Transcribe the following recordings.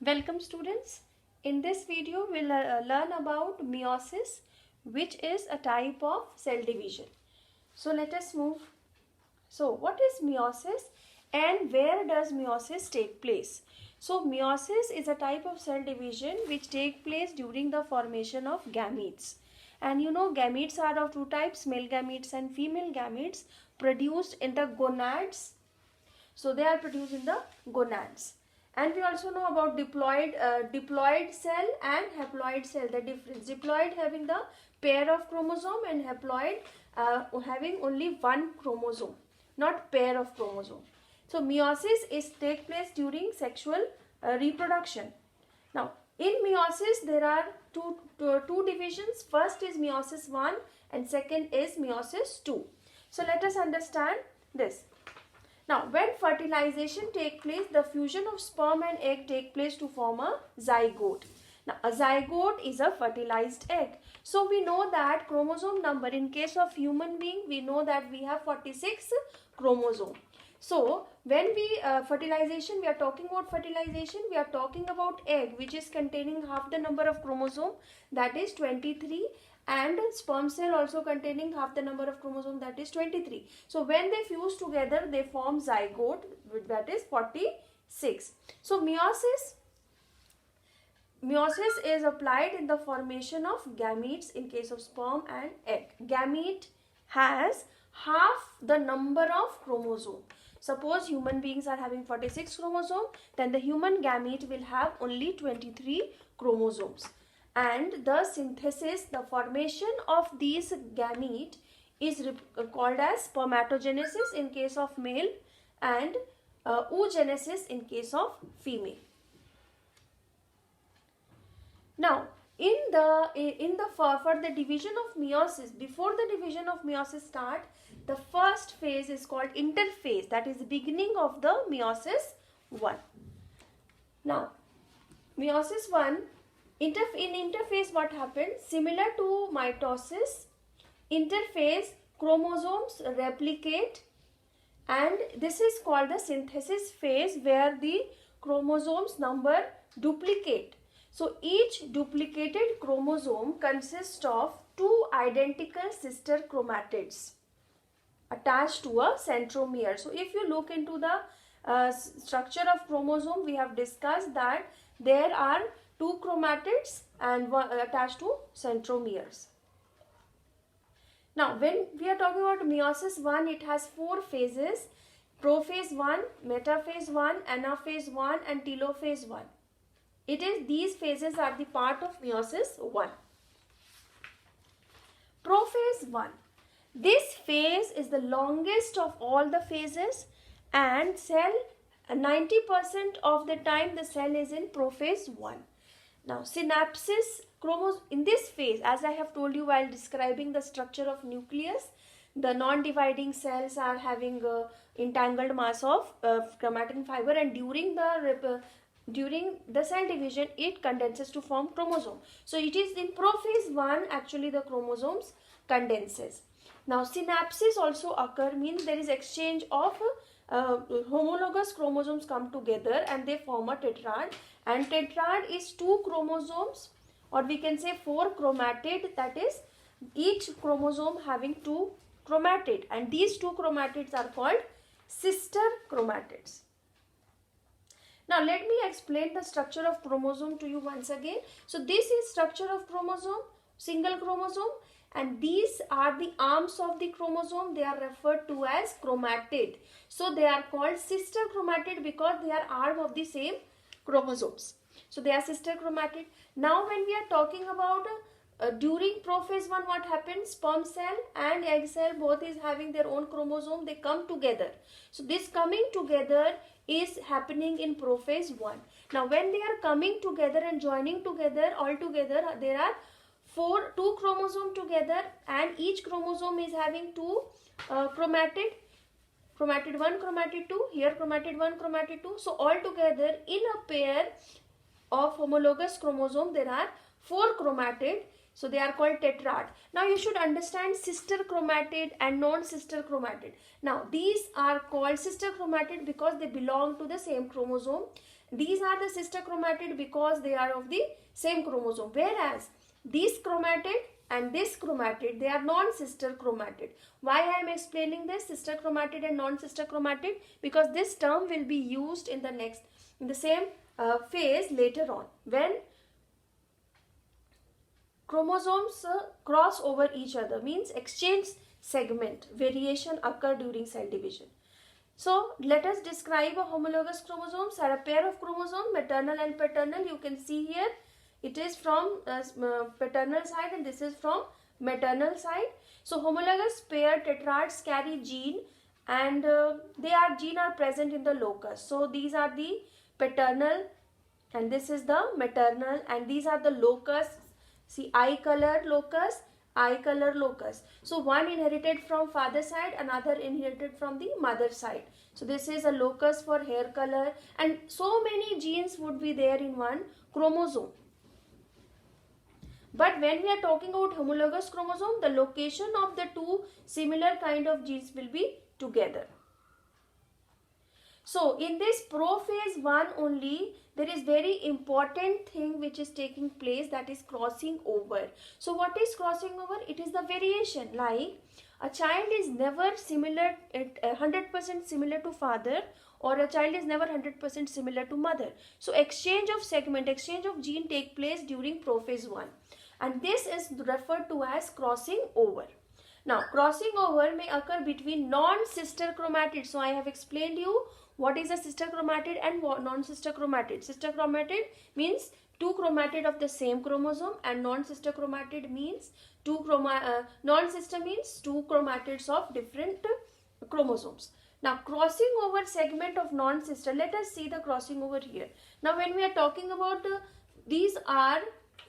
Welcome students. In this video we'll learn about meiosis, which is a type of cell division. So let us move. So what is meiosis and where does meiosis take place? So meiosis is a type of cell division which take place during the formation of gametes. And you know, gametes are of two types, male gametes and female gametes, produced in the gonads. So they are produced in the gonads. And we also know about diploid cell and haploid cell. The difference: diploid having the pair of chromosome and haploid having only one chromosome, not pair of chromosome. So meiosis take place during sexual reproduction. Now in meiosis there are two divisions. First is meiosis one and second is meiosis two. So let us understand this. Now, when fertilization takes place, the fusion of sperm and egg take place to form a zygote. Now, a zygote is a fertilized egg. So, we know that chromosome number, in case of human being, we know that we have 46 chromosomes. So, when we fertilization, we are talking about fertilization, we are talking about egg, which is containing half the number of chromosome, that is 23. And sperm cell also containing half the number of chromosome, that is 23. So when they fuse together, they form zygote, that is 46. So meiosis is applied in the formation of gametes in case of sperm and egg. Gamete has half the number of chromosome. Suppose human beings are having 46 chromosomes, then the human gamete will have only 23 chromosomes. And the synthesis, the formation of these gamete is called as spermatogenesis in case of male and oogenesis in case of female. Now, for the division of meiosis, before the division of meiosis start, the first phase is called interphase, that is the beginning of the meiosis one. Now, meiosis one. In interphase, what happens? Similar to mitosis, interphase chromosomes replicate, and this is called the synthesis phase, where the chromosomes number duplicate. So each duplicated chromosome consists of two identical sister chromatids attached to a centromere. So if you look into the structure of chromosome, we have discussed that there are two chromatids and one attached to centromeres. Now, when we are talking about meiosis 1, it has four phases: prophase 1, metaphase 1, anaphase 1 and telophase 1. These phases are the part of meiosis 1. Prophase 1. This phase is the longest of all the phases, and 90% of the time the cell is in prophase 1. Now, synapses, in this phase, as I have told you while describing the structure of nucleus, the non-dividing cells are having entangled mass of chromatin fiber, and during the cell division, it condenses to form chromosome. So, it is in prophase 1 actually the chromosomes condenses. Now, synapses also occur, means there is exchange of homologous chromosomes come together and they form a tetrad, and tetrad is two chromosomes, or we can say four chromatid, that is each chromosome having two chromatid, and these two chromatids are called sister chromatids. Now let me explain the structure of chromosome to you once again. So this is structure of chromosome, single chromosome, and these are the arms of the chromosome. They are referred to as chromatid. So they are called sister chromatid because they are arm of the same chromosomes. So they are sister chromatid. Now when we are talking about during prophase 1, what happens? Sperm cell and egg cell both is having their own chromosome. They come together. So this coming together is happening in prophase 1. Now when they are coming together and joining together, all together there are two chromosomes together, and each chromosome is having two chromatid 1, chromatid 2, here chromatid 1, chromatid 2. So all together in a pair of homologous chromosome there are four chromatid. So they are called tetrad. Now you should understand sister chromatid and non-sister chromatid. Now these are called sister chromatid because they belong to the same chromosome. these are the sister chromatid because they are of the same chromosome, whereas these chromatid and this chromatid, they are non-sister chromatid. Why I am explaining this, sister chromatid and non-sister chromatid? Because this term will be used in the same phase later on, when chromosomes cross over each other, means exchange segment variation occur during cell division. So let us describe a homologous chromosomes are a pair of chromosomes, maternal and paternal. You can see here it is from paternal side and this is from maternal side. So homologous pair tetrads carry gene, and gene are present in the locus. So these are the paternal and this is the maternal, and these are the locus. See, eye color locus, eye color locus. So one inherited from father side, another inherited from the mother side. So this is a locus for hair color, and so many genes would be there in one chromosome. But when we are talking about homologous chromosome, the location of the two similar kind of genes will be together. So in this prophase 1 only, there is very important thing which is taking place, that is crossing over. So what is crossing over? It is the variation. Like a child is never similar, 100% similar to father, or a child is never 100% similar to mother. So exchange of segment, exchange of gene take place during prophase 1, and this is referred to as crossing over. Now crossing over may occur between non-sister chromatids. So I have explained you what is a sister chromatid and non-sister chromatid. Sister chromatid means two chromatid of the same chromosome, and non-sister chromatid means non-sister means two chromatids of different chromosomes. Now crossing over segment of non-sister, let us see the crossing over here. Now when we are talking about these are,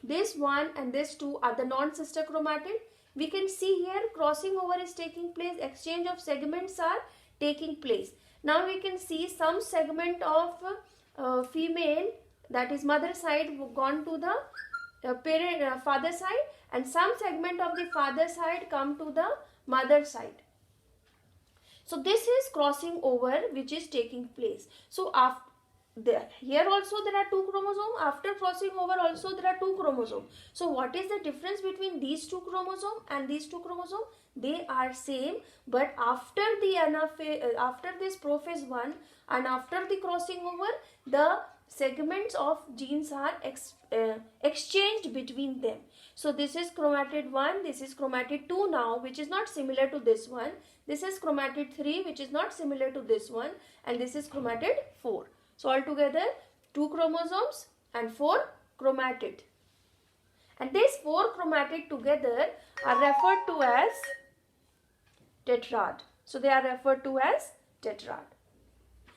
this one and this two are the non-sister chromatid. We can see here crossing over is taking place, exchange of segments are taking place. Now we can see some segment of female, that is mother side, gone to the father side, and some segment of the father side come to the mother side. So this is crossing over which is taking place. So here also there are two chromosomes. After crossing over also there are two chromosomes. So what is the difference between these two chromosomes and these two chromosomes? They are same, but after the after this prophase 1 and after the crossing over, the segments of genes are exchanged between them. So this is chromatid 1, this is chromatid 2 now, which is not similar to this one. This is chromatid 3, which is not similar to this one, and this is chromatid 4. So altogether 2 chromosomes and 4 chromatid. And these 4 chromatid together are referred to as tetrad. So they are referred to as tetrad.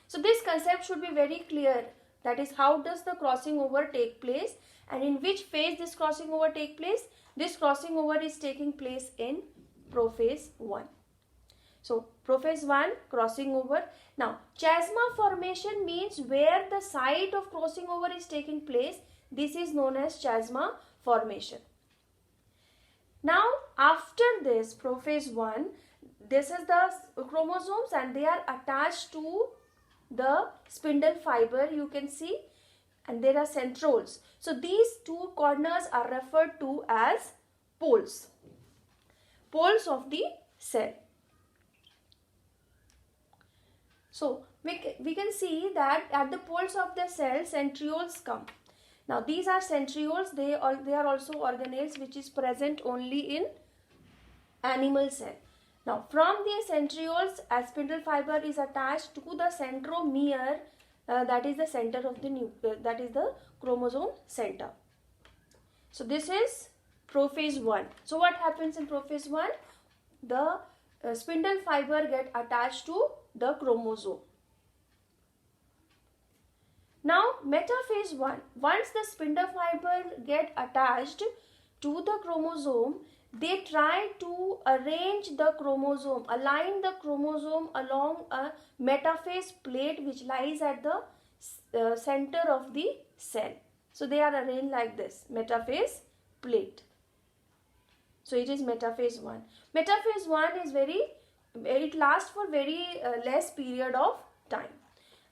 So this concept should be very clear. That is, how does the crossing over take place and in which phase this crossing over take place? This crossing over is taking place in prophase 1. So prophase 1, crossing over. Now chiasma formation means where the site of crossing over is taking place. This is known as chiasma formation. Now after this prophase 1, this is the chromosomes and they are attached to the spindle fiber, you can see, and there are centroles. So these two corners are referred to as poles, poles of the cell. So we can see that at the poles of the cell, centrioles come. Now these are centrioles, they are also organelles which is present only in animal cell. Now from the centrioles, a spindle fiber is attached to the centromere, that is the center of the nucleus, that is the chromosome center. So this is prophase 1. So what happens in prophase 1? The spindle fiber get attached to the chromosome. Now metaphase 1, once the spindle fiber get attached to the chromosome, they try to arrange the chromosome, align the chromosome along a metaphase plate which lies at the center of the cell. So they are arranged like this, metaphase plate. So it is metaphase 1. Metaphase 1 is it lasts for very less period of time.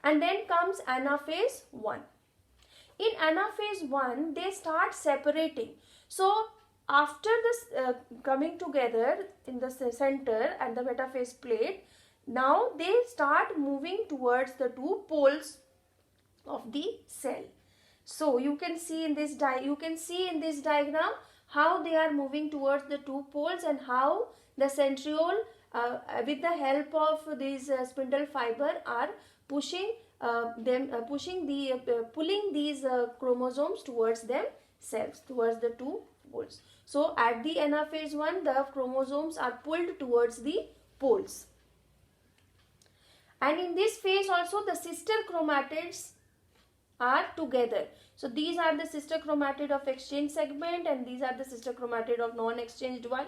And then comes Anaphase 1. In Anaphase 1, they start separating. So after this coming together in the center and the metaphase plate, now they start moving towards the two poles of the cell. So you can see in this diagram how they are moving towards the two poles and how the centriole with the help of these spindle fiber are pushing pulling these chromosomes towards themselves, towards the two poles. So at the Anaphase 1, the chromosomes are pulled towards the poles. And in this phase also the sister chromatids are together. So these are the sister chromatid of exchange segment and these are the sister chromatid of non-exchanged one.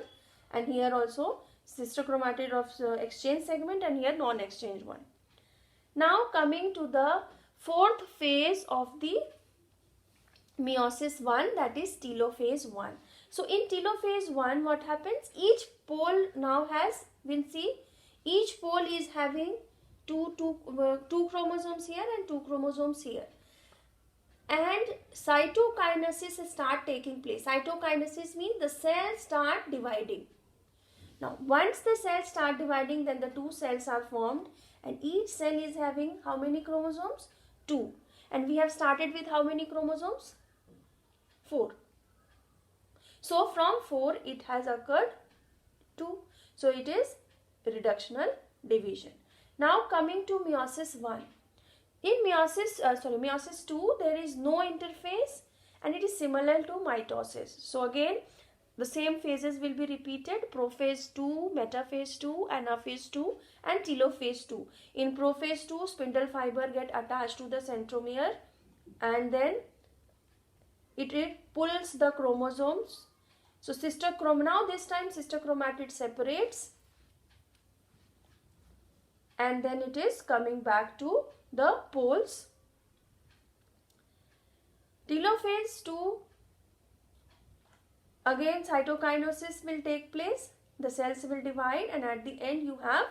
And here also sister chromatid of exchange segment and here non-exchange one. Now coming to the fourth phase of the Meiosis 1, that is Telophase 1. So in Telophase 1, what happens? Each pole now has, we'll see, each pole is having two chromosomes here and two chromosomes here. And cytokinesis start taking place. Cytokinesis means the cells start dividing. Now once the cells start dividing, then the two cells are formed and each cell is having how many chromosomes? 2. And we have started with how many chromosomes? 4. So from 4 it has occurred 2. So it is reductional division. Now coming to Meiosis 1. In Meiosis 2, there is no interphase and it is similar to mitosis. So again, the same phases will be repeated: prophase 2, metaphase 2, anaphase 2 and telophase 2. In prophase 2, spindle fiber get attached to the centromere and then it pulls the chromosomes. So now this time sister chromatid separates and then it is coming back to the poles. Telophase 2, again cytokinesis will take place, the cells will divide and at the end you have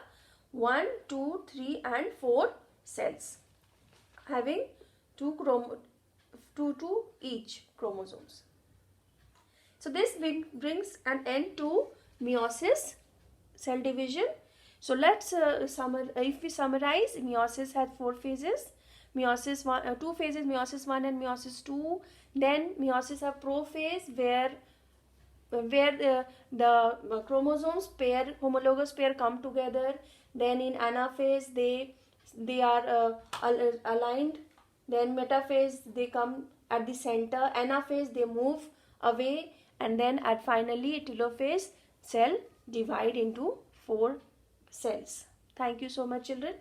1, 2, 3 and 4 cells having two to each chromosomes. So this brings an end to meiosis, cell division. So let's if we summarize, meiosis had 4 phases. Meiosis 1, 2 phases, meiosis 1 and meiosis 2. Then meiosis have prophase where the chromosomes pair, homologous pair come together. Then in anaphase they are aligned. Then metaphase they come at the center. Anaphase they move away, and then at finally telophase cell divide into 4 cells. Thank you so much, children.